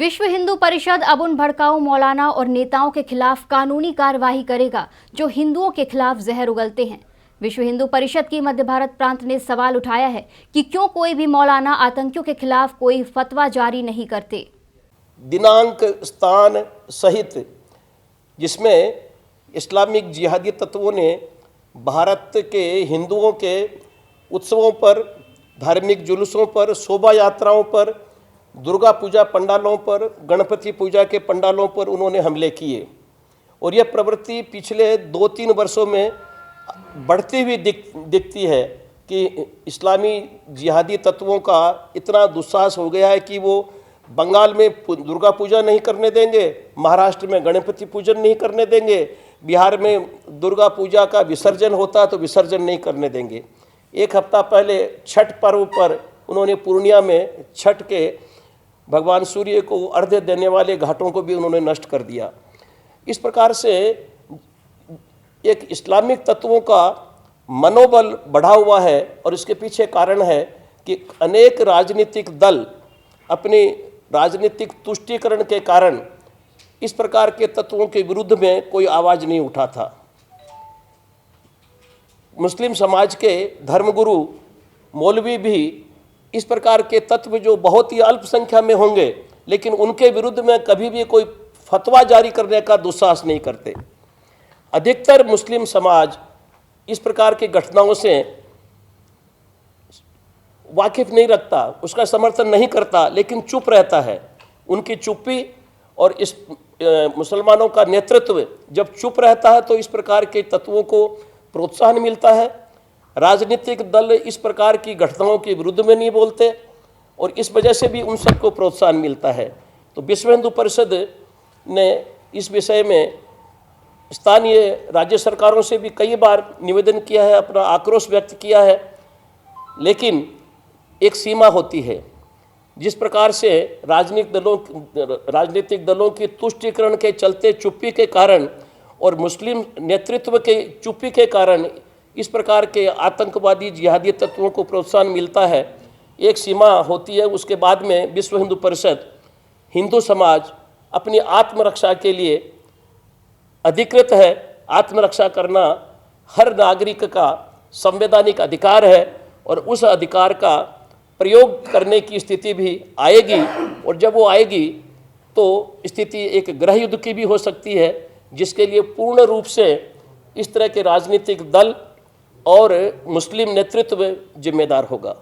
विश्व हिंदू परिषद अब उन भड़काऊ मौलाना और नेताओं के खिलाफ कानूनी कार्यवाही करेगा जो हिंदुओं के खिलाफ जहर उगलते हैं। विश्व हिंदू परिषद की मध्य भारत प्रांत ने सवाल उठाया है कि क्यों कोई भी मौलाना आतंकियों के खिलाफ कोई फतवा जारी नहीं करते। दिनांक स्थान सहित जिसमें इस्लामिक जिहादी तत्वों ने भारत के हिंदुओं के उत्सवों पर, धार्मिक जुलूसों पर, शोभा यात्राओं पर, दुर्गा पूजा पंडालों पर, गणपति पूजा के पंडालों पर उन्होंने हमले किए और यह प्रवृत्ति पिछले 2-3 वर्षों में बढ़ती हुई दिखती है कि इस्लामी जिहादी तत्वों का इतना दुस्साहस हो गया है कि वो बंगाल में दुर्गा पूजा नहीं करने देंगे, महाराष्ट्र में गणपति पूजन नहीं करने देंगे, बिहार में दुर्गा पूजा का विसर्जन होता है तो विसर्जन नहीं करने देंगे। एक हफ्ता पहले छठ पर्व पर उन्होंने पूर्णिया में छठ के भगवान सूर्य को अर्घ्य देने वाले घाटों को भी उन्होंने नष्ट कर दिया। इस प्रकार से एक इस्लामिक तत्वों का मनोबल बढ़ा हुआ है और इसके पीछे कारण है कि अनेक राजनीतिक दल अपनी राजनीतिक तुष्टीकरण के कारण इस प्रकार के तत्वों के विरुद्ध में कोई आवाज़ नहीं उठा था। मुस्लिम समाज के धर्मगुरु मौलवी भी इस प्रकार के तत्व जो बहुत ही अल्पसंख्या में होंगे लेकिन उनके विरुद्ध में कभी भी कोई फतवा जारी करने का दुस्साहस नहीं करते। अधिकतर मुस्लिम समाज इस प्रकार की घटनाओं से वाकिफ नहीं रखता, उसका समर्थन नहीं करता, लेकिन चुप रहता है। उनकी चुप्पी और इस मुसलमानों का नेतृत्व जब चुप रहता है तो इस प्रकार के तत्वों को प्रोत्साहन मिलता है। राजनीतिक दल इस प्रकार की घटनाओं के विरुद्ध में नहीं बोलते और इस वजह से भी उन सबको प्रोत्साहन मिलता है। तो विश्व हिंदू परिषद ने इस विषय में स्थानीय राज्य सरकारों से भी कई बार निवेदन किया है, अपना आक्रोश व्यक्त किया है, लेकिन एक सीमा होती है। जिस प्रकार से राजनीतिक दलों की तुष्टीकरण के चलते चुप्पी के कारण और मुस्लिम नेतृत्व के चुप्पी के कारण इस प्रकार के आतंकवादी जिहादी तत्वों को प्रोत्साहन मिलता है, एक सीमा होती है। उसके बाद में विश्व हिंदू परिषद, हिंदू समाज अपनी आत्मरक्षा के लिए अधिकृत है। आत्मरक्षा करना हर नागरिक का संवैधानिक अधिकार है और उस अधिकार का प्रयोग करने की स्थिति भी आएगी और जब वो आएगी तो स्थिति एक गृह युद्ध की भी हो सकती है, जिसके लिए पूर्ण रूप से इस तरह के राजनीतिक दल और मुस्लिम नेतृत्व जिम्मेदार होगा।